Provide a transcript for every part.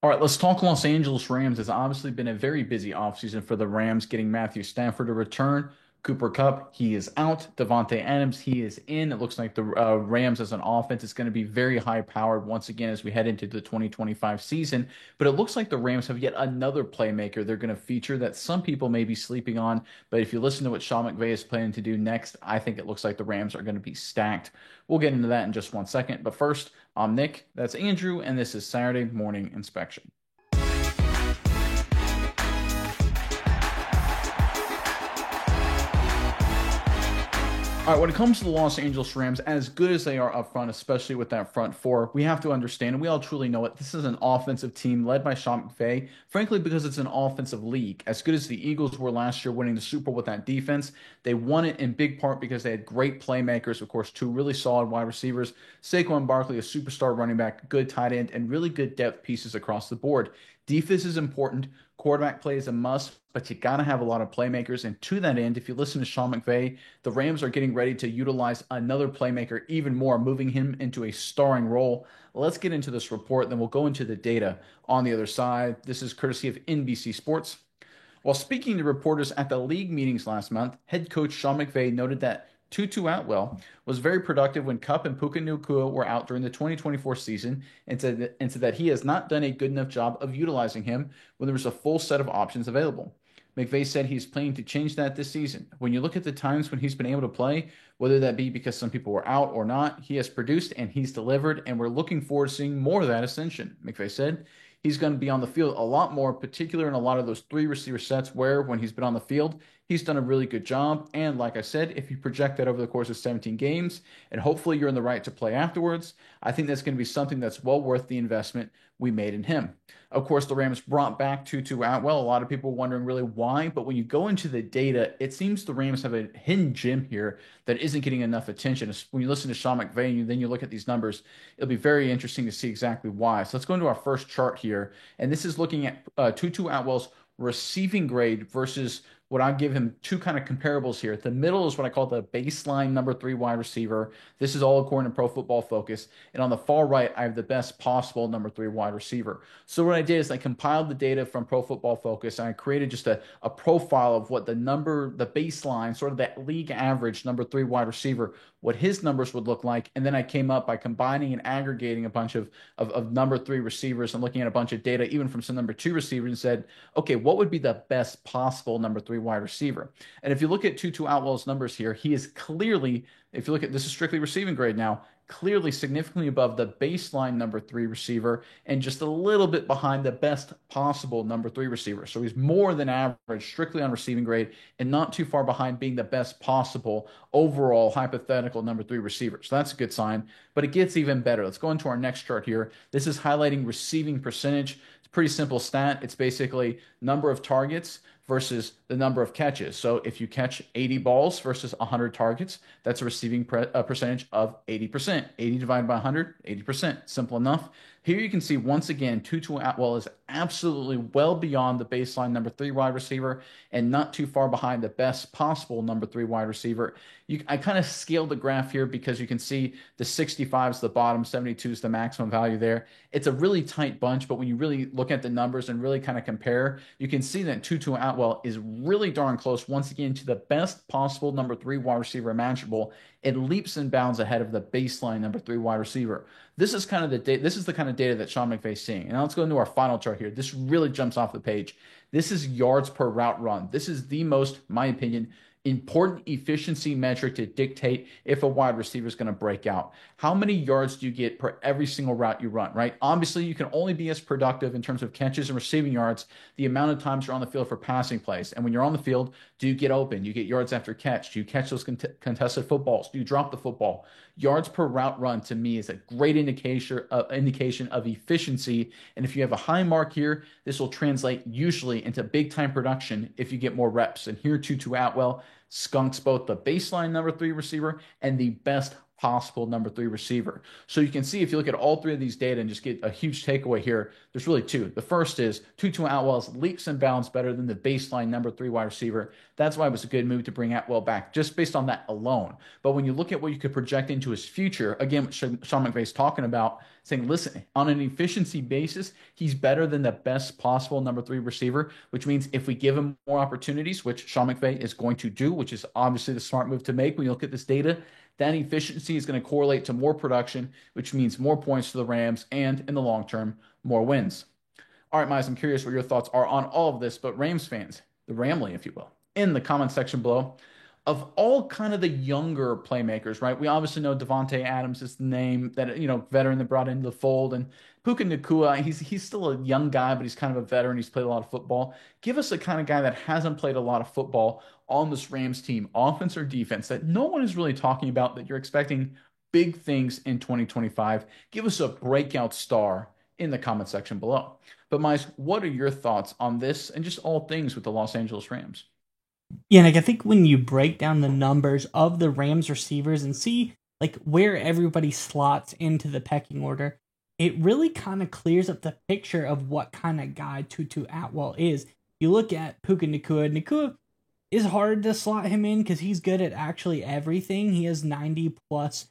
All right, let's talk Los Angeles Rams. It's obviously been a very busy offseason for the Rams, getting Matthew Stafford to return. Cooper Kupp, he is out. Devontae Adams, he is in. It looks like the Rams as an offense is going to be very high powered once again as we head into the 2025 season. But it looks like the Rams have yet another playmaker they're going to feature that some people may be sleeping on. But if you listen to what Sean McVay is planning to do next, I think it looks like the Rams are going to be stacked. We'll get into that in just 1 second. But first, I'm Nick, that's Andrew, and this is Saturday Morning Inspection. All right, when it comes to the Los Angeles Rams, as good as they are up front, especially with that front four, we have to understand, and we all truly know it, this is an offensive team led by Sean McVay, frankly, because it's an offensive league. As good as the Eagles were last year winning the Super Bowl with that defense, they won it in big part because they had great playmakers, of course, two really solid wide receivers, Saquon Barkley, a superstar running back, good tight end, and really good depth pieces across the board. Defense is important. Quarterback play is a must, but you got to have a lot of playmakers. And to that end, if you listen to Sean McVay, the Rams are getting ready to utilize another playmaker even more, moving him into a starring role. Let's get into this report, then we'll go into the data on the other side. This is courtesy of NBC Sports. While speaking to reporters at the league meetings last month, head coach Sean McVay noted that Tutu Atwell was very productive when Kupp and Puka Nacua were out during the 2024 season and said that he has not done a good enough job of utilizing him when there was a full set of options available. McVay said he's planning to change that this season. When you look at the times when he's been able to play, whether that be because some people were out or not, he has produced and he's delivered, and we're looking forward to seeing more of that ascension, McVay said. He's going to be on the field a lot more, particularly in a lot of those three receiver sets where, when he's been on the field, he's done a really good job. And like I said, if you project that over the course of 17 games, and hopefully you're in the right to play afterwards, I think that's going to be something that's well worth the investment we made in him. Of course, the Rams brought back Tutu Atwell. A lot of people wondering really why, but when you go into the data, it seems the Rams have a hidden gem here that isn't getting enough attention. When you listen to Sean McVay and then you look at these numbers, it'll be very interesting to see exactly why. So let's go into our first chart here, and this is looking at Tutu Atwell's receiving grade versus what I give him two kind of comparables here. The middle is what I call the baseline number three wide receiver. This is all according to Pro Football Focus. And on the far right, I have the best possible number three wide receiver. So what I did is I compiled the data from Pro Football Focus and I created just a profile of what the baseline, sort of that league average number three wide receiver, what his numbers would look like. And then I came up by combining and aggregating a bunch of number three receivers and looking at a bunch of data, even from some number two receivers, and said, okay, what would be the best possible number three wide receiver? And if you look at Tutu Atwell's numbers here, he is clearly, if you look at this is strictly receiving grade now, clearly significantly above the baseline number three receiver and just a little bit behind the best possible number three receiver. So he's more than average strictly on receiving grade and not too far behind being the best possible overall hypothetical number three receiver. So that's a good sign, but it gets even better. Let's go into our next chart here. This is highlighting receiving percentage. It's a pretty simple stat. It's basically number of targets versus the number of catches. So if you catch 80 balls versus 100 targets, that's a receiving percentage of 80%. 80 divided by 100, 80%. Simple enough. Here you can see once again, Tutu Atwell is absolutely well beyond the baseline number three wide receiver and not too far behind the best possible number three wide receiver. I kind of scaled the graph here because you can see the 65 is the bottom, 72 is the maximum value there. It's a really tight bunch, but when you really look at the numbers and really kind of compare, you can see that Tutu Atwell is really darn close once again to the best possible number three wide receiver imaginable. It leaps and bounds ahead of the baseline number three wide receiver. This is the kind of data that Sean McVay is seeing. And now let's go into our final chart here. This really jumps off the page. This is yards per route run. This is the most, in my opinion, important efficiency metric to dictate if a wide receiver is going to break out. How many yards do you get per every single route you run, right? Obviously, you can only be as productive in terms of catches and receiving yards the amount of times you're on the field for passing plays. And when you're on the field, do you get open? Do you get yards after catch? Do you catch those contested footballs? Do you drop the football? Yards per route run to me is a great indication of efficiency. And if you have a high mark here, this will translate usually into big time production if you get more reps. And here, Tutu Atwell skunks both the baseline number three receiver and the best possible number three receiver. So you can see if you look at all three of these data and just get a huge takeaway here, there's really two. The first is Tutu Atwell's leaps and bounds better than the baseline number three wide receiver. That's why it was a good move to bring Atwell back, just based on that alone. But when you look at what you could project into his future, again, what Sean McVay's talking about, saying, listen, on an efficiency basis, he's better than the best possible number three receiver, which means if we give him more opportunities, which Sean McVay is going to do, which is obviously the smart move to make when you look at this data, that efficiency is going to correlate to more production, which means more points for the Rams and in the long term, more wins. All right, Miles, I'm curious what your thoughts are on all of this, but Rams fans, the Ramley, if you will, in the comment section below, of all kind of the younger playmakers, right? We obviously know Davante Adams is the name that, veteran that brought into the fold. And Puka Nacua, he's still a young guy, but he's kind of a veteran. He's played a lot of football. Give us the kind of guy that hasn't played a lot of football on this Rams team, offense or defense, that no one is really talking about, that you're expecting big things in 2025. Give us a breakout star in the comment section below. But Miles, what are your thoughts on this and just all things with the Los Angeles Rams? Yeah, like I think when you break down the numbers of the Rams receivers and see like where everybody slots into the pecking order, it really kind of clears up the picture of what kind of guy Tutu Atwell is. You look at Puka Nacua. Nacua is hard to slot him in because he's good at actually everything. He has 90 plus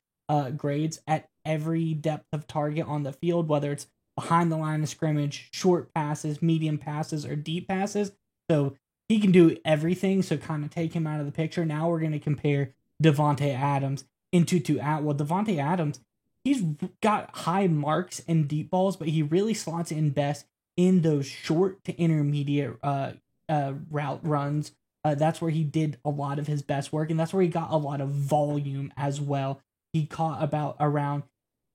grades at every depth of target on the field, whether it's behind the line of scrimmage, short passes, medium passes, or deep passes. So he can do everything, so kind of take him out of the picture. Now we're going to compare Davante Adams and Tutu Atwell. Davante Adams, he's got high marks and deep balls, but he really slots in best in those short to intermediate route runs. That's where he did a lot of his best work, and that's where he got a lot of volume as well. He caught about around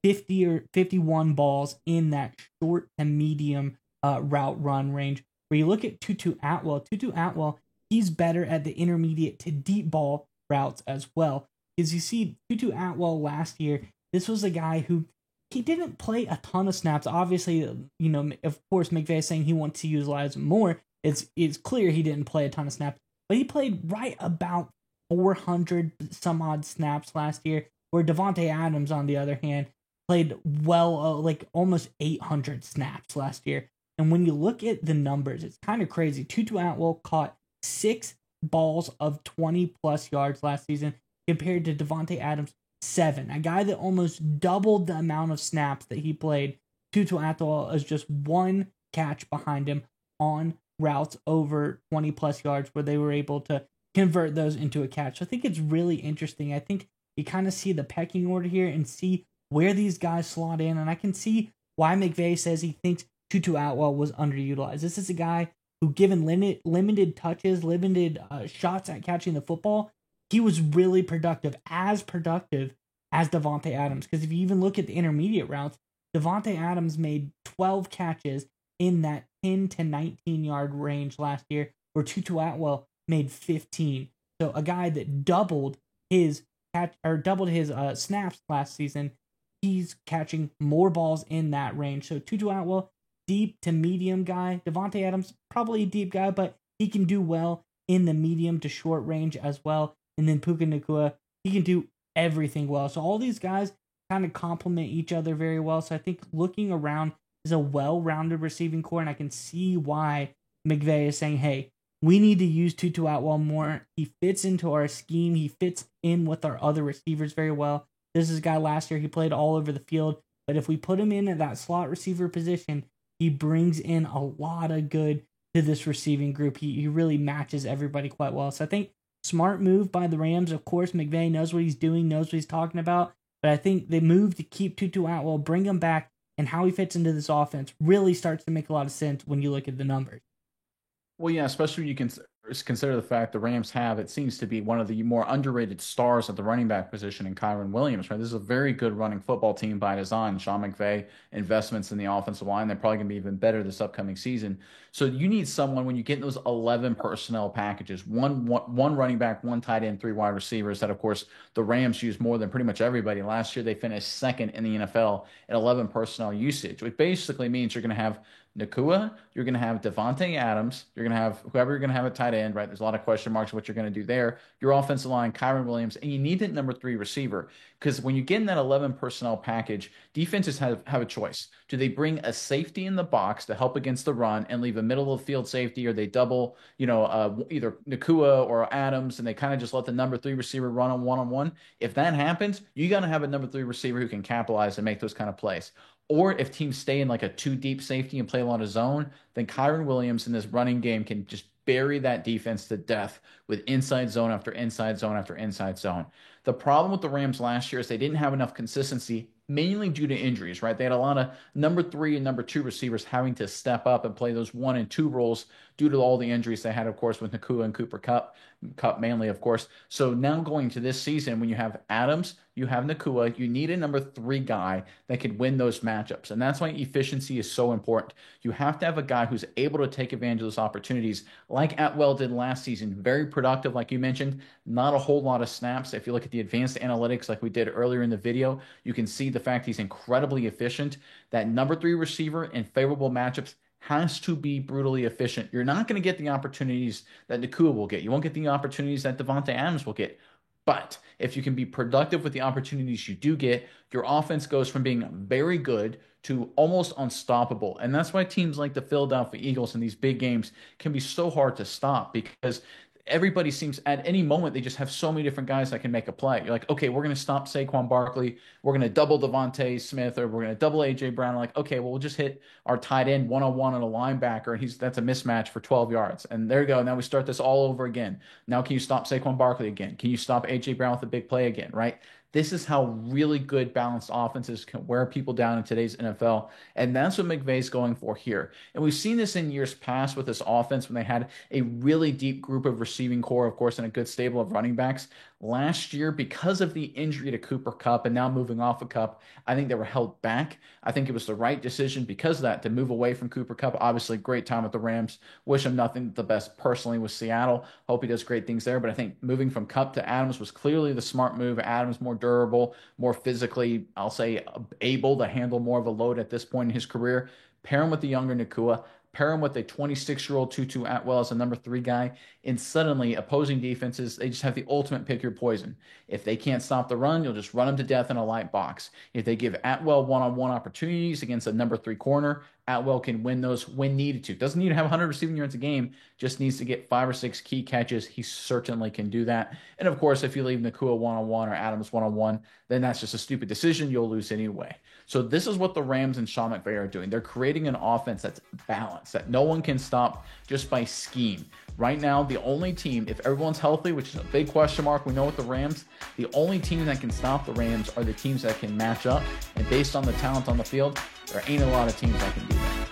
50 or 51 balls in that short to medium route run range. Where you look at Tutu Atwell, he's better at the intermediate to deep ball routes as well. Because you see, Tutu Atwell last year, this was a guy who he didn't play a ton of snaps. Obviously, of course, McVay is saying he wants to utilize him more. It's clear he didn't play a ton of snaps, but he played right about 400 some odd snaps last year. Where Davante Adams, on the other hand, played well, like almost 800 snaps last year. And when you look at the numbers, it's kind of crazy. Tutu Atwell caught 6 balls of 20 plus yards last season compared to Davante Adams 7. A guy that almost doubled the amount of snaps that he played. Tutu Atwell is just 1 catch behind him on routes over 20 plus yards where they were able to convert those into a catch. So I think it's really interesting. I think you kind of see the pecking order here and see where these guys slot in. And I can see why McVay says he thinks Tutu Atwell was underutilized. This is a guy who, given limited touches, limited shots at catching the football, he was really productive as Davante Adams. Because if you even look at the intermediate routes, Davante Adams made 12 catches in that 10 to 19 yard range last year, where Tutu Atwell made 15. So a guy that doubled his snaps last season, he's catching more balls in that range. So Tutu Atwell, deep to medium guy. Davante Adams, probably a deep guy, but he can do well in the medium to short range as well. And then Puka Nacua, he can do everything well. So all these guys kind of complement each other very well. So I think looking around is a well-rounded receiving core, and I can see why McVay is saying, hey, we need to use Tutu Atwell more. He fits into our scheme. He fits in with our other receivers very well. This is a guy last year, he played all over the field, but if we put him in at that slot receiver position, he brings in a lot of good to this receiving group. He really matches everybody quite well. So I think smart move by the Rams. Of course, McVay knows what he's doing, knows what he's talking about. But I think the move to keep Tutu Atwell, bring him back, and how he fits into this offense really starts to make a lot of sense when you look at the numbers. Well, yeah, especially when you can consider the fact the Rams have, it seems to be one of the more underrated stars at the running back position in Kyren Williams, right? This is a very good running football team by design. Sean McVay, investments in the offensive line, they're probably going to be even better this upcoming season. So you need someone when you get in those 11 personnel packages, one running back, one tight end, 3 wide receivers that, of course, the Rams use more than pretty much everybody. Last year, they finished second in the NFL at 11 personnel usage, which basically means you're going to have Nakua, you're going to have Devontae Adams, you're going to have whoever you're going to have at tight end, right? There's a lot of question marks what you're going to do there. Your offensive line, Kyron Williams, and you need that number three receiver because when you get in that 11 personnel package, defenses have a choice. Do they bring a safety in the box to help against the run and leave a middle of the field safety, or they double, either Nakua or Adams, and they kind of just let the number three receiver run on one? If that happens, you got to have a number three receiver who can capitalize and make those kind of plays. Or if teams stay in like a two deep safety and play a lot of zone, then Kyron Williams in this running game can just bury that defense to death with inside zone after inside zone after inside zone. The problem with the Rams last year is they didn't have enough consistency, mainly due to injuries, right? They had a lot of number three and number two receivers having to step up and play those 1 and 2 roles due to all the injuries they had, of course, with Nakua and Cooper Kupp mainly, of course. So now going to this season, when you have Adams, you have Nakua, you need a number three guy that could win those matchups. And that's why efficiency is so important. You have to have a guy who's able to take advantage of those opportunities, like Atwell did last season. Very productive, like you mentioned, not a whole lot of snaps. If you look at the advanced analytics like we did earlier in the video, you can see the fact he's incredibly efficient. That number three receiver in favorable matchups has to be brutally efficient. You're not going to get the opportunities that Nakua will get. You won't get the opportunities that Devontae Adams will get. But if you can be productive with the opportunities you do get, your offense goes from being very good to almost unstoppable. And that's why teams like the Philadelphia Eagles in these big games can be so hard to stop, because everybody seems at any moment they just have so many different guys that can make a play. You're like, okay, we're going to stop Saquon Barkley. We're going to double Devontae Smith, or we're going to double AJ Brown. Like, okay, well, we'll just hit our tight end one-on-one on a linebacker, and that's a mismatch for 12 yards. And there you go. Now we start this all over again. Now can you stop Saquon Barkley again? Can you stop AJ Brown with a big play again, right? This is how really good balanced offenses can wear people down in today's NFL. And that's what McVay's going for here. And we've seen this in years past with this offense when they had a really deep group of receiving core, of course, and a good stable of running backs. Last year, because of the injury to Cooper Kupp and now moving off of Kupp, I think they were held back. I think it was the right decision because of that to move away from Cooper Kupp. Obviously, great time with the Rams. Wish him nothing the best personally with Seattle. Hope he does great things there. But I think moving from Kupp to Adams was clearly the smart move. Adams more durable, more physically, I'll say, able to handle more of a load at this point in his career. Pair him with the younger Nakua. Pair him with a 26-year-old Tutu Atwell as a number three guy, and suddenly opposing defenses, they just have the ultimate pick your poison. If they can't stop the run, you'll just run them to death in a light box. If they give Atwell one-on-one opportunities against a number three corner, Atwell can win those when needed to. Doesn't need to have 100 receiving yards a game, just needs to get 5 or 6 key catches. He certainly can do that. And of course, if you leave Nakua one-on-one or Adams one-on-one, then that's just a stupid decision. You'll lose anyway. So this is what the Rams and Sean McVay are doing. They're creating an offense that's balanced, that no one can stop just by scheme. Right now, the only team, if everyone's healthy, which is a big question mark, we know with the Rams, the only team that can stop the Rams are the teams that can match up. And based on the talent on the field, there ain't a lot of teams that can do that.